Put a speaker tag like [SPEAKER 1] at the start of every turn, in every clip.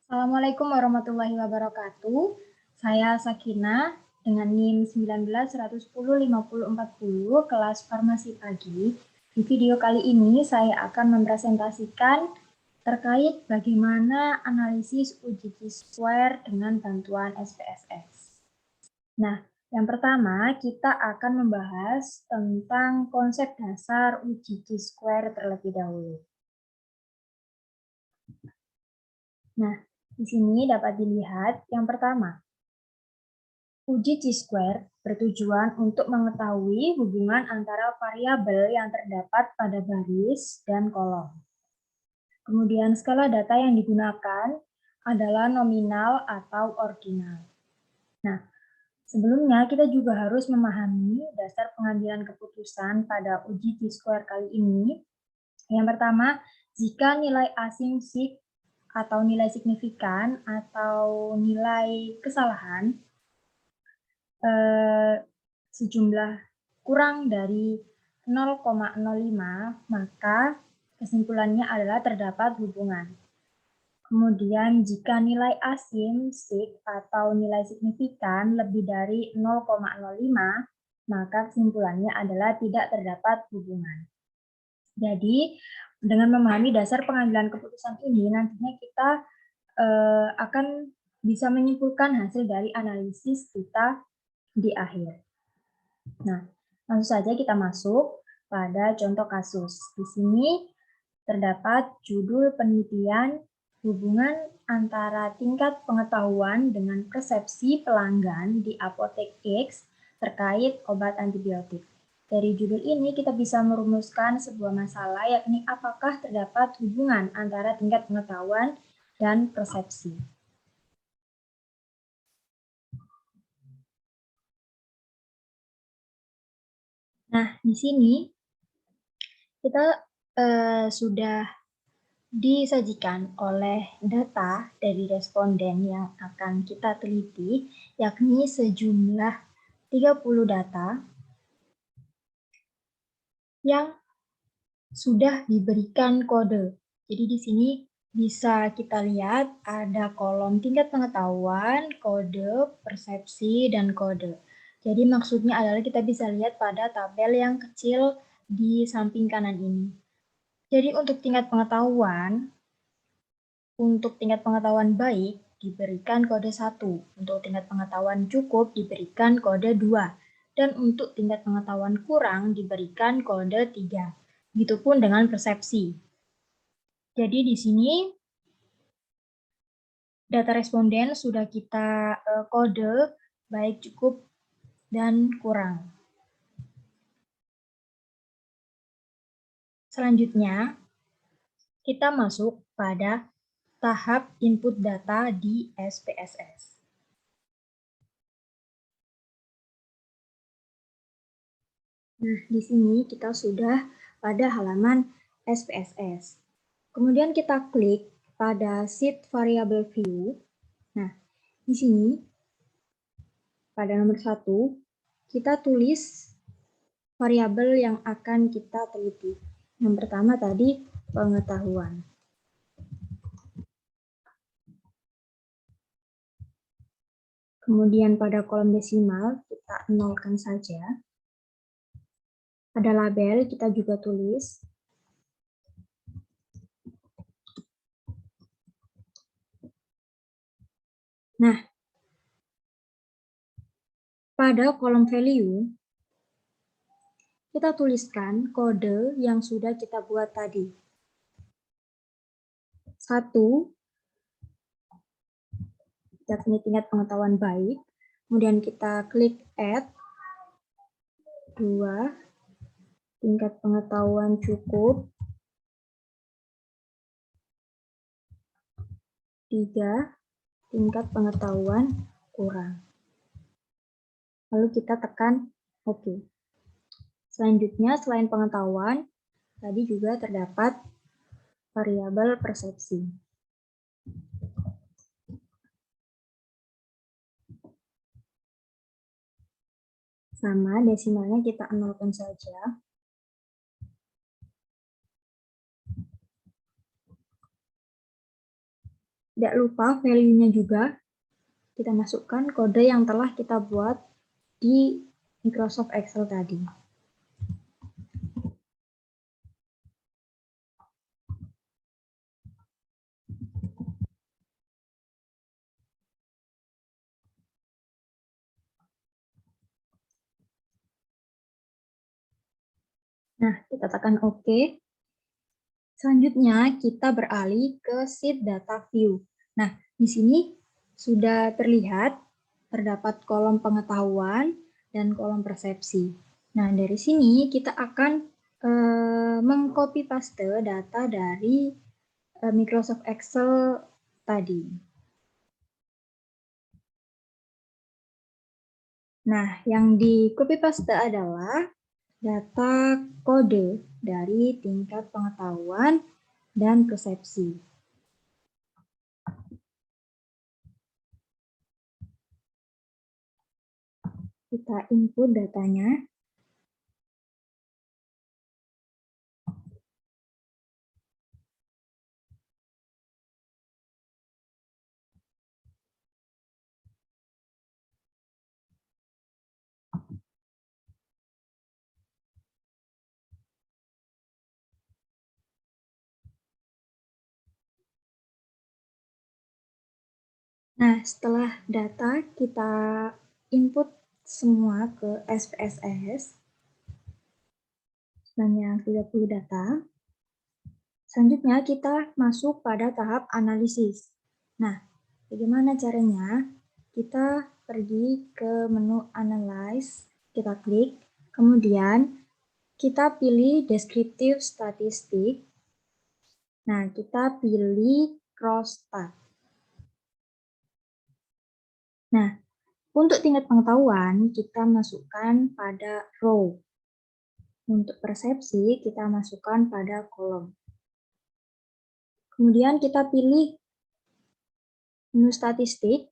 [SPEAKER 1] Assalamualaikum warahmatullahi wabarakatuh. Saya Sakina dengan NIM 19 110 5040 kelas Farmasi Pagi. Di video kali ini saya akan mempresentasikan terkait bagaimana analisis uji Chi-square dengan bantuan SPSS. Nah, yang pertama kita akan membahas tentang konsep dasar uji Chi-square terlebih dahulu. Nah, di sini dapat dilihat yang pertama, uji Chi-square bertujuan untuk mengetahui hubungan antara variabel yang terdapat pada baris dan kolom. Kemudian skala data yang digunakan adalah nominal atau ordinal. Nah, sebelumnya kita juga harus memahami dasar pengambilan keputusan pada uji Chi-square kali ini. Yang pertama, jika nilai asymmetric atau nilai signifikan atau nilai kesalahan sejumlah kurang dari 0,05, maka kesimpulannya adalah terdapat hubungan. Kemudian jika nilai asymmetric atau nilai signifikan lebih dari 0,05, maka kesimpulannya adalah tidak terdapat hubungan. Jadi, dengan memahami dasar pengambilan keputusan ini, nantinya kita akan bisa menyimpulkan hasil dari analisis kita di akhir. Nah, langsung saja kita masuk pada contoh kasus. Di sini terdapat judul penelitian hubungan antara tingkat pengetahuan dengan persepsi pelanggan di apotek X terkait obat antibiotik. Dari judul ini kita bisa merumuskan sebuah masalah, yakni apakah terdapat hubungan antara tingkat pengetahuan dan persepsi. Nah, di sini kita sudah disajikan oleh data dari responden yang akan kita teliti, yakni sejumlah 30 data yang sudah diberikan kode. Jadi di sini bisa kita lihat ada kolom tingkat pengetahuan, kode, persepsi, dan kode. Jadi maksudnya adalah kita bisa lihat pada tabel yang kecil di samping kanan ini. Jadi untuk tingkat pengetahuan baik diberikan kode 1, untuk tingkat pengetahuan cukup diberikan kode 2, dan untuk tingkat pengetahuan kurang diberikan kode 3. Begitupun dengan persepsi. Jadi di sini data responden sudah kita kode baik cukup dan kurang. Selanjutnya, kita masuk pada tahap input data di SPSS. Nah, di sini kita sudah pada halaman SPSS. Kemudian kita klik pada Sheet Variable View. Nah, di sini pada nomor 1, kita tulis variabel yang akan kita teliti. Yang pertama tadi pengetahuan. Kemudian pada kolom desimal kita nolkan saja. Pada label kita juga tulis. Nah, pada kolom value kita tuliskan kode yang sudah kita buat tadi. 1, yakni tingkat pengetahuan baik. Kemudian kita klik add. 2, tingkat pengetahuan cukup. 3, tingkat pengetahuan kurang. Lalu kita tekan OK. Selanjutnya, selain pengetahuan, tadi juga terdapat variabel persepsi. Sama, desimalnya kita nolkan saja. Tidak lupa value-nya juga kita masukkan kode yang telah kita buat di Microsoft Excel tadi. Nah, kita tekan OK. Selanjutnya, kita beralih ke Sheet Data View. Nah, di sini sudah terlihat terdapat kolom pengetahuan dan kolom persepsi. Nah, dari sini kita akan mengcopy paste data dari Microsoft Excel tadi. Nah, yang di copy paste adalah data kode dari tingkat pengetahuan dan persepsi. Kita input datanya. Nah, setelah data kita input semua ke SPSS, sebanyak 30 data. Selanjutnya kita masuk pada tahap analisis. Nah, bagaimana caranya? Kita pergi ke menu Analyze, kita klik, kemudian kita pilih Descriptive Statistic. Nah, kita pilih Cross Tab. Nah, untuk tingkat pengetahuan, kita masukkan pada row. Untuk persepsi, kita masukkan pada kolom. Kemudian kita pilih menu statistik.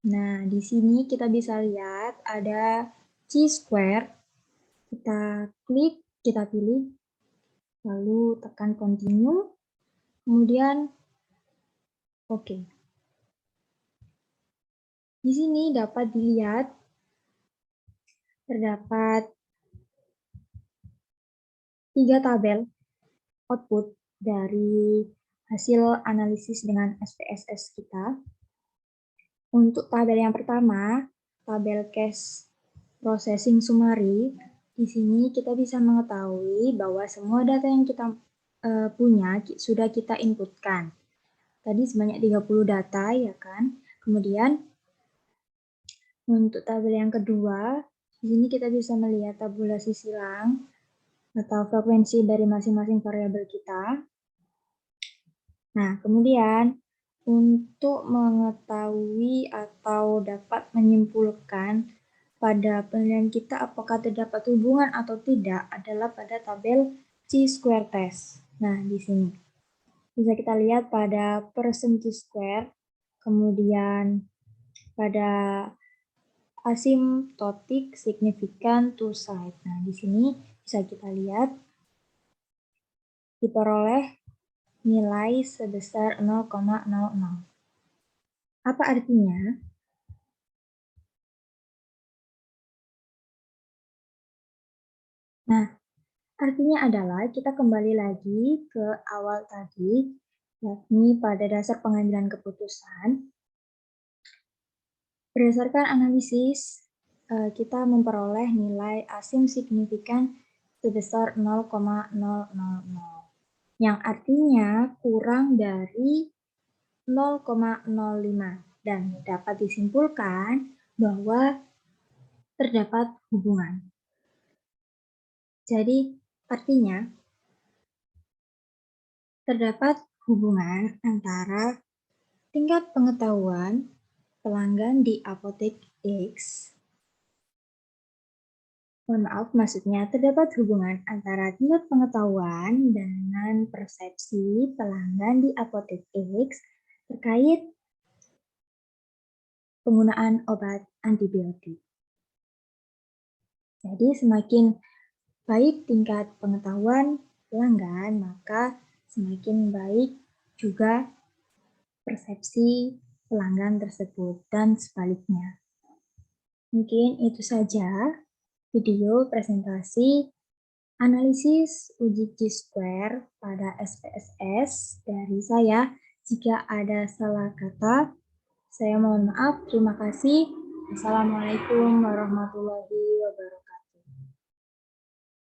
[SPEAKER 1] Nah, di sini kita bisa lihat ada chi-square. Kita klik, kita pilih, lalu tekan continue, kemudian oke. Di sini dapat dilihat terdapat 3 tabel output dari hasil analisis dengan SPSS kita. Untuk tabel yang pertama, tabel Cash Processing Summary, di sini kita bisa mengetahui bahwa semua data yang kita punya sudah kita inputkan. Tadi sebanyak 30 data, ya kan? Kemudian untuk tabel yang kedua, di sini kita bisa melihat tabulasi silang atau frekuensi dari masing-masing variabel kita. Nah, kemudian untuk mengetahui atau dapat menyimpulkan pada penilaian kita apakah terdapat hubungan atau tidak adalah pada tabel chi-square test. Nah, di sini bisa kita lihat pada percent chi-square, kemudian pada asymptotic significant two side. Nah, di sini bisa kita lihat diperoleh nilai sebesar 0,00. Apa artinya? Nah, artinya adalah kita kembali lagi ke awal tadi, yakni pada dasar pengambilan keputusan. Berdasarkan analisis, kita memperoleh nilai asim signifikan sebesar 0,000, yang artinya kurang dari 0,05 dan dapat disimpulkan bahwa terdapat hubungan. Jadi, artinya terdapat hubungan antara tingkat pengetahuan pelanggan di apotek X. Maksudnya terdapat hubungan antara tingkat pengetahuan dengan persepsi pelanggan di apotek X terkait penggunaan obat antibiotik. Jadi semakin baik tingkat pengetahuan pelanggan, maka semakin baik juga persepsi pelanggan tersebut dan sebaliknya. Mungkin itu saja video presentasi analisis uji Chi-square pada SPSS dari saya. Jika ada salah kata, saya mohon maaf. Terima kasih. Assalamualaikum warahmatullahi wabarakatuh.